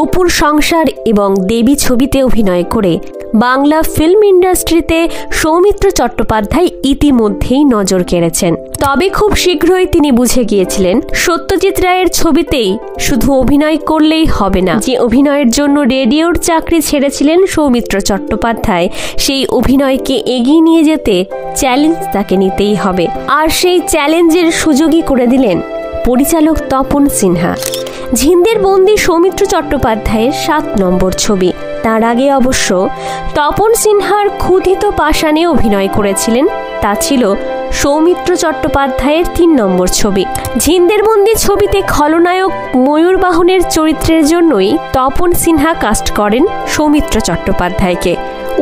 অপুর সংসার এবং দেবী ছবিতে অভিনয় করে বাংলা ফিল্ম ইন্ডাস্ট্রিতে সৌমিত্র চট্টোপাধ্যায় ইতিমধ্যেই নজর কেড়েছেন। তবে খুব শীঘ্রই তিনি বুঝে গিয়েছিলেন সত্যজিৎ রায়ের ছবিতেই শুধু অভিনয় করলেই হবে না। যে অভিনয়ের জন্য রেডিওর চাকরি ছেড়েছিলেন সৌমিত্র চট্টোপাধ্যায়, সেই অভিনয়কে এগিয়ে নিয়ে যেতে চ্যালেঞ্জ তাকে নিতেই হবে। আর সেই চ্যালেঞ্জের সুযোগই করে দিলেন পরিচালক তপন সিনহা। ঝিন্দের বন্দি সৌমিত্র চট্টোপাধ্যায়ের 7 নম্বর ছবি। তার আগে অবশ্য তপন সিনহার ক্ষুধিত পাষাণে অভিনয় করেছিলেন, তা ছিল সৌমিত্র চট্টোপাধ্যায়ের 3 নম্বর ছবি। ঝিন্দের বন্দি ছবিতে খলনায়ক ময়ূরবাহনের চরিত্রের জন্যই তপন সিনহা কাস্ট করেন সৌমিত্র চট্টোপাধ্যায়কে।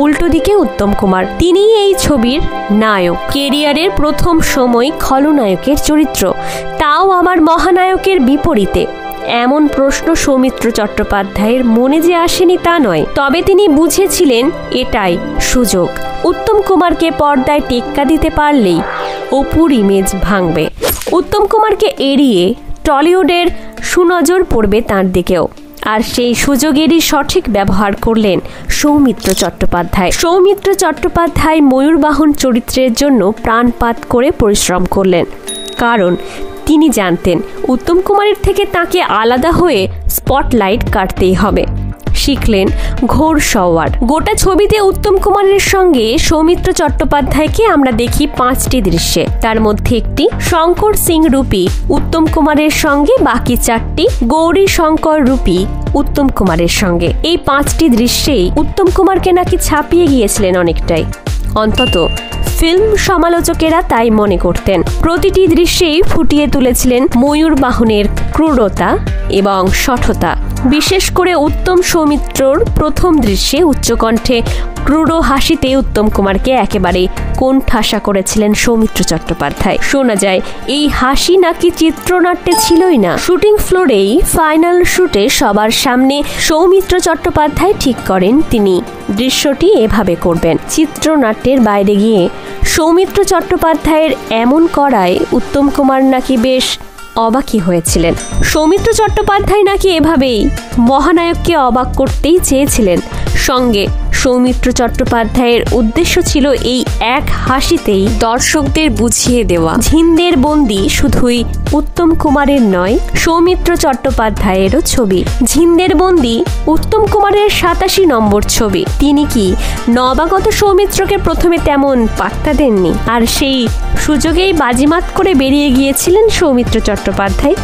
উল্টো দিকে উত্তম কুমার, তিনি এই ছবির নায়ক। কেরিয়ারের প্রথম সময় খলনায়কের চরিত্র, তাও আমার মহানায়কের বিপরীতে। এমন প্রশ্ন সৌমিত্র চট্টোপাধ্যায়ের মনে যে আসেনি তা নয়, তবে তিনি বুঝেছিলেন এটাই সুযোগ। উত্তম কুমারকে পর্দায় টেক্কা দিতে পারলেই অপুর ইমেজ ভাঙবে। উত্তম কুমারকে এড়িয়ে টলিউডের সুনজর পড়বে তাঁর দিকেও, আর সেই সুযোগেরই সঠিক ব্যবহার করলেন সৌমিত্র চট্টোপাধ্যায়। সৌমিত্র চট্টোপাধ্যায় ময়ূরবাহন চরিত্রের জন্য প্রাণপাত করে পরিশ্রম করলেন, কারণ তিনি জানতেন উত্তম কুমারের থেকে তাকে আলাদা হয়ে স্পটলাইট কাটতেই হবে। শিখলেন ঘোর সওয়ার। গোটা ছবিতে উত্তম কুমারের সঙ্গে সৌমিত্র চট্টোপাধ্যায়কে আমরা দেখি 5টি দৃশ্যে। তার মধ্যে একটি শঙ্কর সিং রূপী উত্তম কুমারের সঙ্গে, বাকি 4টি গৌরী শঙ্কর রূপী উত্তম কুমারের সঙ্গে। এই 5টি দৃশ্যেই উত্তম কুমারকে নাকি ছাপিয়ে গিয়েছিলেন অনেকটাই, অন্তত ফিল্ম সমালোচকেরা তাই মনে করতেন। প্রতিটি দৃশ্যেই ফুটিয়ে তুলেছিলেন ময়ূরবাহনের ক্রূরতা এবং শঠতা। বিশেষ করে উত্তম সৌমিত্রর প্রথম দৃশ্যে উচ্চকণ্ঠে ক্রূর হাসিতে উত্তম কুমারকে একেবারে কোণঠাসা করেছিলেন সৌমিত্র চট্টোপাধ্যায়। শোনা যায় এই হাসি নাকি চিত্রনাট্যে ছিলই না। শুটিং ফ্লোরেই ফাইনাল শুটে সবার সামনে সৌমিত্র চট্টোপাধ্যায় ঠিক করেন তিনি দৃশ্যটি এভাবে করবেন। চিত্রনাট্যের বাইরে গিয়ে সৌমিত্র চট্টোপাধ্যায়ের এমন করায় উত্তম কুমার নাকি বেশ অবাকই হয়েছিলেন। সৌমিত্র চট্টোপাধ্যায় নাকি এভাবেই মহানায়ককে অবাক করতেই চেয়েছিলেন। সঙ্গে সৌমিত্র চট্টোপাধ্যায়ের উদ্দেশ্য ছিল এই এক হাসিতেই দর্শকদের বুঝিয়ে দেওয়া ঝিন্দের বন্দি শুধুই উত্তম কুমারের নয়, সৌমিত্র চট্টোপাধ্যায়েরও ছবি। ঝিন্দের বন্দি উত্তম কুমারের 87 নম্বর ছবি। তিনি কি নবাগত সৌমিত্রকে প্রথমে তেমন পাত্তা দেননি, আর সেই সুযোগেই বাজিমাত করে বেরিয়ে গিয়েছিলেন সৌমিত্র চট্টোপাধ্যায়।